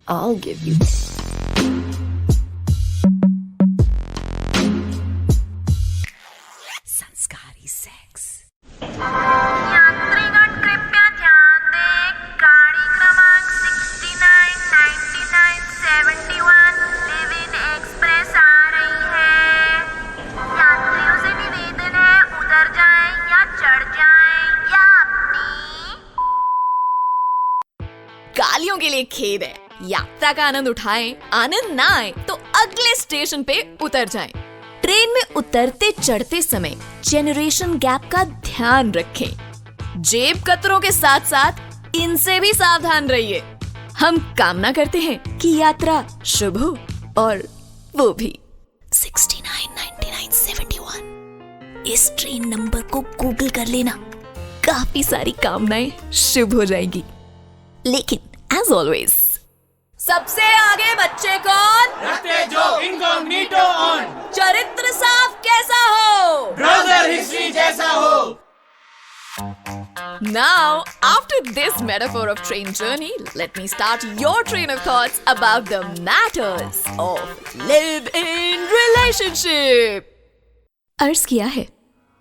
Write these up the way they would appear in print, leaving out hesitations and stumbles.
I'll give you. संस्कारी sex. यात्रीगण कृपया ध्यान दें, गाड़ी क्रमांक 699971 लिव इन एक्सप्रेस आ रही है। यात्रियों से निवेदन है, उतर जाएं या चढ़ जाएं या अपनी गालियों के लिए खेद है। यात्रा का आनंद उठाएं, आनंद ना आए तो अगले स्टेशन पे उतर जाएं। ट्रेन में उतरते चढ़ते समय जनरेशन गैप का ध्यान रखें। जेब कतरों के साथ साथ इनसे भी सावधान रहिए। हम कामना करते हैं कि यात्रा शुभ हो, और वो भी 699971। इस ट्रेन नंबर को गूगल कर लेना, काफी सारी कामनाएं शुभ हो जाएंगी। लेकिन एज ऑलवेज सबसे आगे बच्चे कौन रखते जो इनकॉग्निटो ऑन, चरित्र साफ कैसा हो, ब्राउजर हिस्ट्री जैसा हो। Now, after this metaphor of train journey, let me start your train of thoughts about the matters of live-in relationship. अर्ज किया है,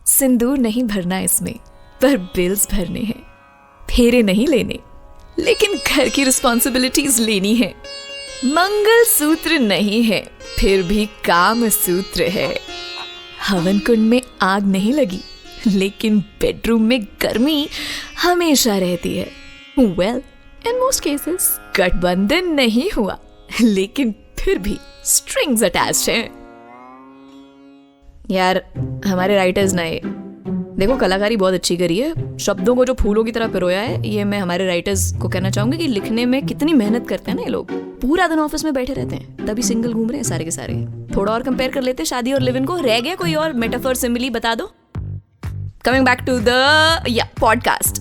सिंदूर नहीं भरना इसमें, पर बिल्स भरने हैं। फेरे नहीं लेने, लेकिन घर की रिस्पॉन्सिबिलिटीज लेनी है। मंगल सूत्र नहीं है, फिर भी काम सूत्र है। हवन कुंड में आग नहीं लगी, लेकिन बेडरूम में गर्मी हमेशा रहती है। वेल, इन मोस्ट केसेस गठबंधन नहीं हुआ, लेकिन फिर भी स्ट्रिंग्स अटैच्ड हैं। यार, हमारे राइटर्स नए देखो, कलाकारी बहुत अच्छी करी है। शब्दों को जो फूलों की तरह पिरोया है, ये मैं हमारे राइटर्स को कहना चाहूंगी कि लिखने में कितनी मेहनत करते हैं ना ये लोग। पूरा दिन ऑफिस में बैठे रहते हैं, तभी सिंगल घूम रहे हैं सारे के सारे। थोड़ा और कंपेयर कर लेते शादी और लिव इन को। रह गया कोई और मेटाफर सिमिली बता दो। Coming back to the podcast.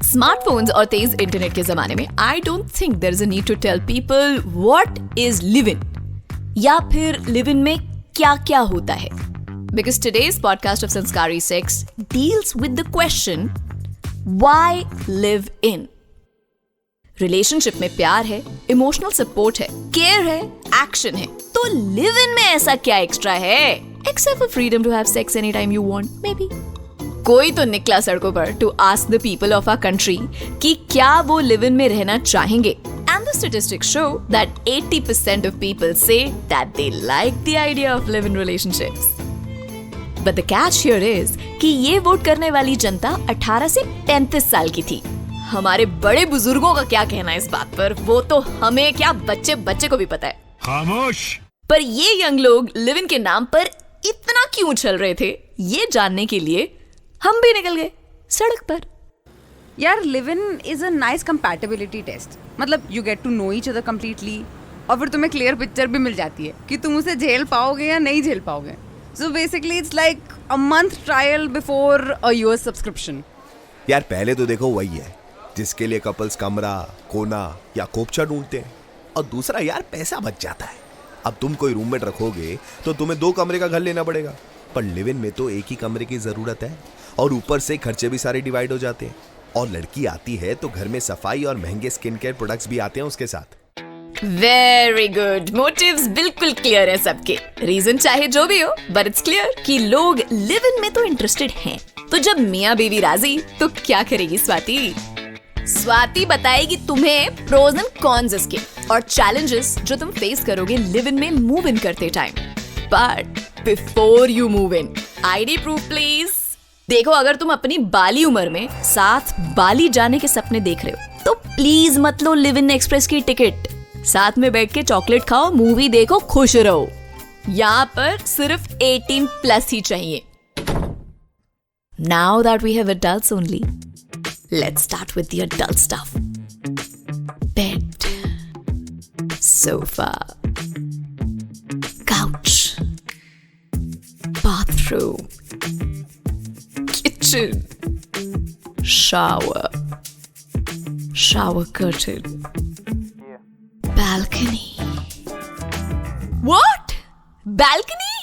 Smartphones और तेज इंटरनेट के जमाने में I don't think there is a need to tell people what is live in, या फिर लिव इन में क्या क्या होता है। Because today's podcast of Sanskari Sex deals with the question, why live in? Relationship में प्यार है, इमोशनल सपोर्ट है, केयर है, एक्शन है, तो लिव इन में ऐसा क्या एक्स्ट्रा है? Except for freedom to have sex anytime you want, maybe. कोई तो निकला सड़कों पर to ask the people of our country कि क्या वो लिव इन में रहना चाहेंगे. And the statistics show that 80% of people say that they like the idea of live-in relationships. But the catch here is कि ये वोट करने वाली जनता 18 से 35 साल की थी। हमारे बड़े बुजुर्गों का क्या कहना है इस बात पर, वो तो हमें क्या, बच्चे बच्चे को भी पता है। खामोश। पर ये यंग लोग लिव इन के नाम पर इतना क्यों उछल रहे थे, ये जानने के लिए हम भी निकल गए सड़क पर। यार, live in is a nice compatibility test. मतलब you get to know each other completely, और फिर तुम्हें क्लियर पिक्चर भी मिल जाती है कि तुम उसे झेल पाओगे या नहीं झेल पाओगे। So basically it's like a month trial before a year subscription. यार, पहले तो देखो वही है जिसके लिए कपल्स कमरा, कोना या कोपचा ढूंढते हैं, और दूसरा यार पैसा बच जाता है। अब तुम कोई रूममेट रखोगे तो तुम्हें 2 कमरे का घर लेना पड़ेगा, पर लिव इन में तो एक ही कमरे की जरूरत है, और ऊपर से खर्चे भी सारे डिवाइड हो जाते हैं। और लड़की आती है तो घर में सफाई और महंगे स्किन केयर प्रोडक्ट्स भी आते हैं उसके साथ। वेरी गुड, मोटिव्स बिल्कुल क्लियर है सबके। रीजन चाहे जो भी हो, बट इट्स क्लियर कि लोग लिव इन में तो इंटरेस्टेड हैं। तो जब मियाँ बीवी राजी, तो क्या करेगी स्वाति? स्वाति बताएगी तुम्हें प्रोज एंड कॉन्स इसके, और चैलेंजेस जो तुम फेस करोगे लिव इन में मूव इन करते time. But before you move in, ID proof please. देखो, अगर तुम अपनी बाली उम्र में साथ बाली जाने के सपने देख रहे हो, तो प्लीज मत लो लिव इन एक्सप्रेस की टिकट। साथ में बैठ के चॉकलेट खाओ, मूवी देखो, खुश रहो। यहाँ पर सिर्फ 18 प्लस ही चाहिए। Now that we have adults only, let's start with the adult stuff. Bed, sofa, couch, bathroom, kitchen, shower curtain, balcony. What? Balcony?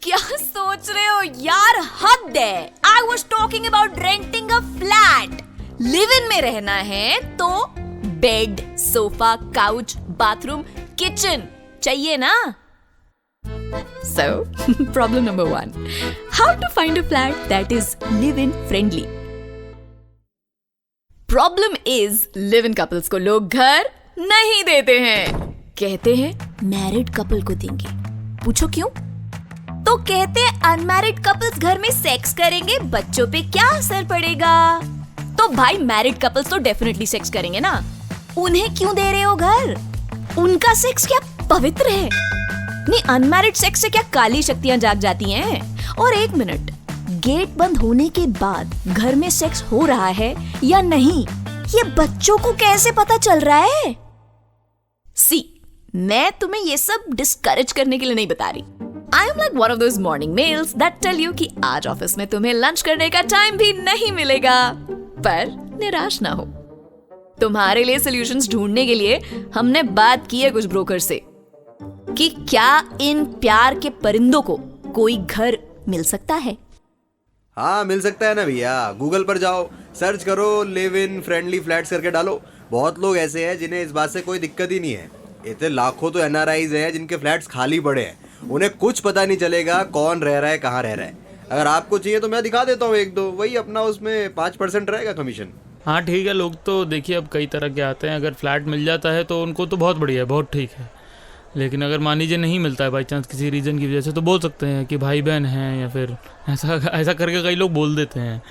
क्या सोच रहे हो यार, हद है। I was talking about renting a flat. Live in में रहना है तो bed, sofa, couch, bathroom, kitchen चाहिए ना? So, problem number 1. How to find a flat that is live-in friendly? Problem is, live-in couples को लोग घर नहीं देते हैं. कहते हैं मैरिड कपल को देंगे. पूछो क्यों? तो कहते हैं अनमैरिड कपल्स घर में सेक्स करेंगे, बच्चों पे क्या असर पड़ेगा? तो भाई मैरिड कपल्स तो डेफिनेटली सेक्स करेंगे ना. उन्हें क्यों दे रहे हो घर? उनका सेक्स क्या पवित्र है? नहीं, अनमैरिड सेक्स से क्या काली शक्तियां जाग जाती हैं? और एक मिनट, गेट बंद होने के बाद घर में सेक्स हो रहा है या नहीं, ये बच्चों को कैसे पता चल रहा है? सी, मैं तुम्हें ये सब डिस्करेज करने के लिए नहीं बता रही. I am like one of those morning mails that tell you कि आज ऑफिस में तुम्हें लंच करने का टाइम भी नहीं मिलेगा. पर निराश ना हो, तुम्हारे लिए सॉल्यूशंस ढूंढने के लिए हमने बात की है कुछ ब्रोकर से कि क्या इन प्यार के परिंदों को कोई घर मिल सकता है. हाँ मिल सकता है ना भैया. गूगल पर जाओ, सर्च करो लिव इन फ्रेंडली फ्लैट्स करके डालो. बहुत लोग ऐसे हैं जिन्हें इस बात से कोई दिक्कत ही नहीं है. इतने लाखों तो एनआरआईज हैं जिनके फ्लैट्स खाली पड़े हैं. उन्हें कुछ पता नहीं चलेगा कौन रह रहा है, कहाँ रह रहा है. अगर आपको चाहिए तो मैं दिखा देता हूँ एक दो. वही अपना उसमें 5% रहेगा कमीशन. हाँ ठीक है. लोग तो देखिए अब कई तरह के आते हैं. अगर फ्लैट मिल जाता है तो उनको तो बहुत बढ़िया है, बहुत ठीक है. लेकिन अगर मान लीजिए नहीं मिलता है बाई चांस किसी रीज़न की वजह से, तो बोल सकते हैं कि भाई बहन हैं या फिर ऐसा करके कई लोग बोल देते हैं.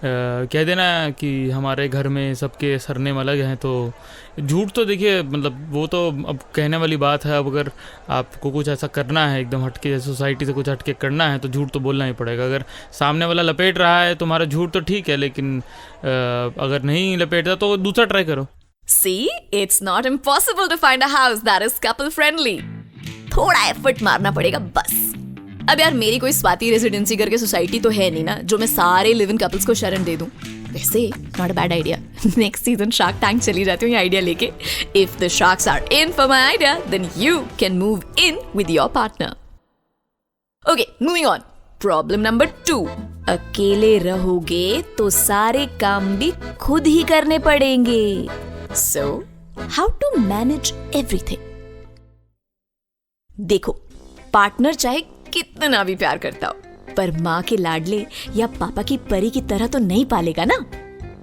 कह देना कि हमारे घर में सबके सरनेम अलग हैं. तो झूठ तो देखिए मतलब वो तो अब कहने वाली बात है. अब अगर आपको कुछ ऐसा करना है एकदम हटके, सोसाइटी से कुछ हटके करना है, तो झूठ तो बोलना ही पड़ेगा. अगर सामने वाला लपेट रहा है तुम्हारा झूठ तो ठीक है, लेकिन अगर नहीं लपेटता तो दूसरा ट्राई करो. See, it's not impossible to find a house that is couple friendly. थोड़ा एफर्ट मारना पड़ेगा बस. अब यार मेरी कोई स्वाति रेजिडेंसी करके सोसाइटी तो है नहीं ना जो मैं सारे लिव इन कपल्स को शरण दे दूं. वैसे not a bad idea. Next season shark tank चली जाती हूँ ये आइडिया लेके. If the sharks are in for my idea then you can move in with your partner. Okay, moving on. Problem number 2. अकेले रहोगे तो सारे काम भी खुद ही करने पड़ेंगे. So, how to manage everything? देखो, पार्टनर चाहे कितना भी प्यार करता हो, पर माँ के लाडले या पापा की परी की तरह तो नहीं पालेगा ना.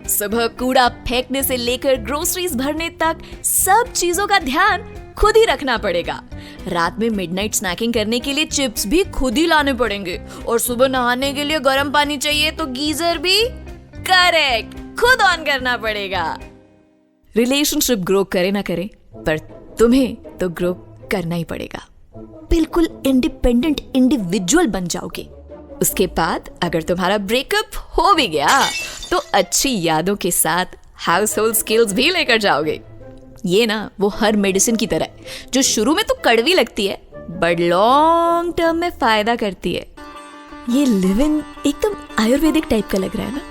सुबह कूड़ा फेंकने से लेकर ग्रोसरीज भरने तक सब चीजों का ध्यान खुद ही रखना पड़ेगा. रात में मिडनाइट स्नैकिंग करने के लिए चिप्स भी खुद ही लाने पड़ेंगे. और सुबह नहाने के लिए गर्म पानी चाहिए तो गीजर भी करेक्ट खुद ऑन करना पड़ेगा. रिलेशनशिप ग्रो करे ना करे, पर तुम्हें तो ग्रो करना ही पड़ेगा. बिल्कुल इंडिपेंडेंट इंडिविजुअल बन जाओगे. उसके बाद अगर तुम्हारा ब्रेकअप हो भी गया तो अच्छी यादों के साथ हाउस होल्ड स्किल्स भी लेकर जाओगे. ये ना वो हर मेडिसिन की तरह है जो शुरू में तो कड़वी लगती है बट लॉन्ग टर्म में फायदा करती है. ये लिव इन एकदम आयुर्वेदिक टाइप का लग रहा है ना.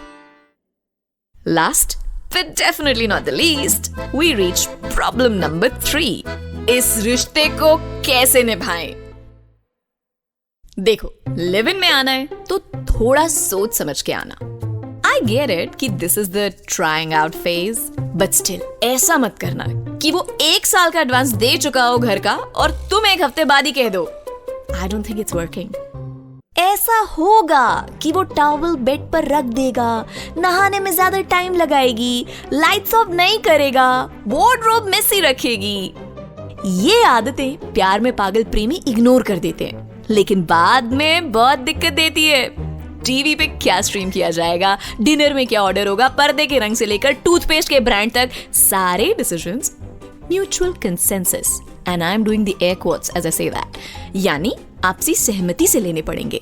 Last but definitely not the least, we reach problem number 3. इस रिश्ते को कैसे निभाएं? देखो, लिव इन में आना है तो थोड़ा सोच समझ के आना. I get it कि this is the trying out phase, but still ऐसा मत करना कि वो 1 साल का एडवांस दे चुका हो घर का और तुम 1 हफ्ते बाद ही कह दो I don't think it's working. ऐसा होगा कि वो टॉवल बेड पर रख देगा, नहाने में ज्यादा टाइम लगाएगी, लाइट्स ऑफ नहीं करेगा, वार्डरोब मेसी रखेगी. ये आदतें प्यार में पागल प्रेमी इग्नोर कर देते हैं, लेकिन बाद में बहुत दिक्कत देती है. टीवी पे क्या स्ट्रीम किया जाएगा, डिनर में क्या ऑर्डर होगा, पर्दे के रंग से लेकर टूथपेस्ट के ब्रांड तक सारे decisions mutual consensus, and I am doing the air quotes as I say that, यानी आपसी सहमति से लेने पड़ेंगे.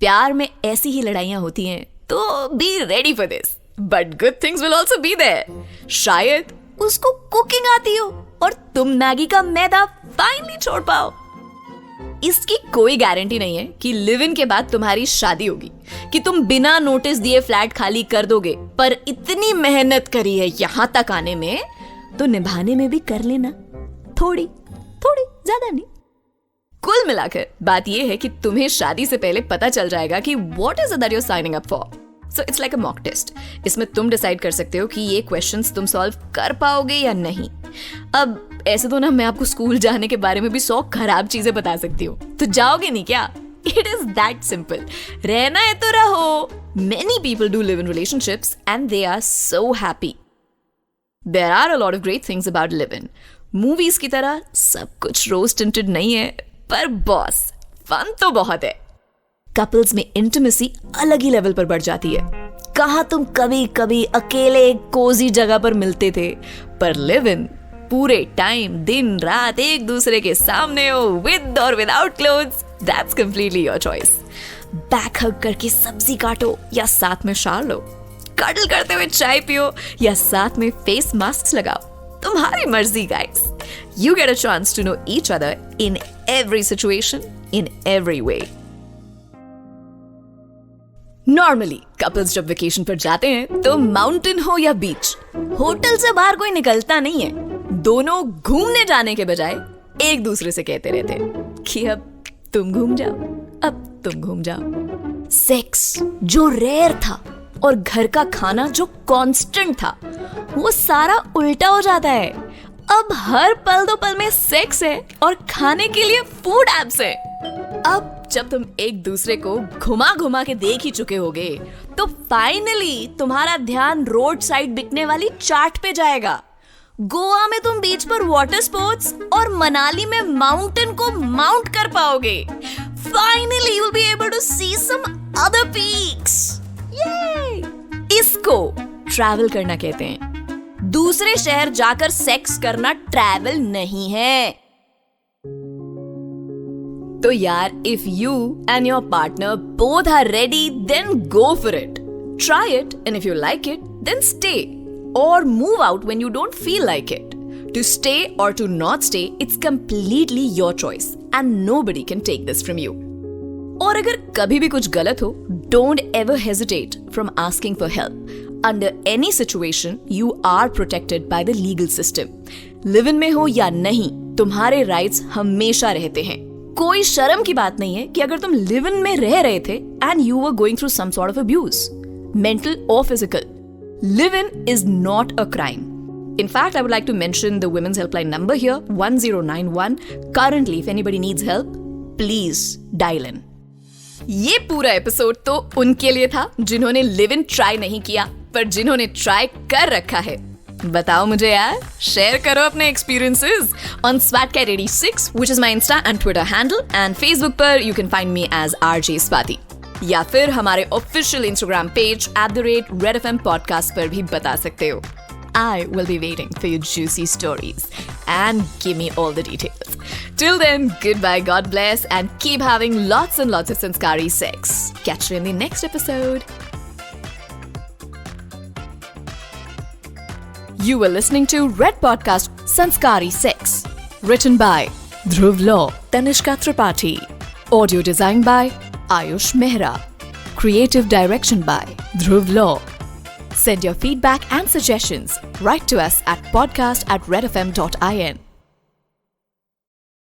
प्यार में ऐसी ही लड़ाइयां होती हैं, तो be ready for this. But good things will also be there. शायद उसको कुकिंग आती हो और तुम मैगी का मैदा फाइनली छोड़ पाओ. इसकी कोई गारंटी नहीं है कि लिव इन के बाद तुम्हारी शादी होगी, कि तुम बिना नोटिस दिए फ्लैट खाली कर दोगे. पर इतनी मेहनत करी है यहां तक आने में, तो निभाने में भी कर लेना थोड़ी थोड़ी, ज्यादा नहीं. कुल मिलाकर बात यह है कि तुम्हें शादी से पहले पता चल जाएगा कि what is it that you are signing up for. So it's like a mock test. इसमें तुम डिसाइड कर सकते हो कि ये क्वेश्चंस तुम सॉल्व कर पाओगे या नहीं। अब ऐसे तो ना मैं आपको स्कूल जाने के बारे में भी 100 खराब चीजें बता सकती हूँ, तो जाओगे नहीं क्या? It is that simple. रहना है तो रहो। Many people do live in relationships and they are so happy. There are a lot of great things about live-in. Movies की तरह सब कुछ rose tinted नहीं है, पर बॉस फन तो बहुत है। कपल्स में इंटिमेसी अलग ही लेवल पर बढ़ जाती है। कहाँ तुम कभी कभी अकेले एक कोजी जगह पर मिलते थे, पर लिव इन पूरे टाइम दिन रात एक दूसरे के सामने हो, विद और without clothes, that's completely your choice. Back hug करके सब्जी काटो या साथ में शार लो, कडल करते हुए चाय पियो या साथ में फेस मास्क लगाओ, तुम्हारी मर्जी guys. You get a chance to know each other in every situation, in every way. Normally, couples जब वेकेशन पर जाते हैं तो माउंटेन हो या बीच, होटल से बाहर कोई निकलता नहीं है। दोनों घूमने जाने के बजाय एक दूसरे से कहते रहते हैं कि अब तुम घूम जाओ, अब तुम घूम जाओ। सेक्स जो रेयर था और घर का खाना जो कांस्टेंट था, वो सारा उल्टा हो जाता है। अब हर पल दो पल में सेक्स है और खाने के लिए फूड एप्स है। अब जब तुम एक दूसरे को घुमा घुमा के देख ही चुके होगे, तो फाइनली तुम्हारा ध्यान रोड साइड बिकने वाली चाट पे जाएगा। गोवा में तुम बीच पर वाटर स्पोर्ट्स और मनाली में माउंटेन को माउंट कर पाओगे। Finally you will be able to see some other peaks. ये इसको ट्रैवल करना कहते हैं। दूसरे शहर जाकर सेक्स करना ट्रैवल नहीं है। तो यार, if you and your partner both are ready, then go for it. Try it, and if you like it, then stay. Or move out when you don't feel like it. To stay or to not stay, it's completely your choice, and nobody can take this from you. और अगर कभी भी कुछ गलत हो, don't ever hesitate from asking for help. Under any situation, you are protected by the legal system. Live-in में हो या नहीं, तुम्हारे rights हमेशा रहते हैं। कोई शर्म की बात नहीं है कि अगर तुम लिव-इन में रह रहे थे and you were going through some sort of abuse, mental or physical. Live-in is not a crime. In fact, I would like to mention the Women's Helpline number here, 1091. Currently, if anybody needs help, please dial in. ये पूरा episode तो उनके लिए था जिन्होंने live in try नहीं किया, पर जिन्होंने ट्राई कर रखा है। बताओ मुझे यार, शेयर करो अपने experiences on swatcat86, which is my Insta and Twitter handle, and Facebook पर you can find me as RJ Swati, या फिर हमारे official Instagram page @redfm podcast पर भी बता सकते हो। I will be waiting for your juicy stories and give me all the details. Till then, goodbye, God bless, and keep having lots and lots of sanskari sex. Catch you in the next episode. You were listening to Red Podcast Sanskari Sex. Written by Dhruv Law, Tanishka Tripathi. Audio designed by Ayush Mehra. Creative direction by Dhruv Law. Send your feedback and suggestions. Write to us at podcast@redfm.in.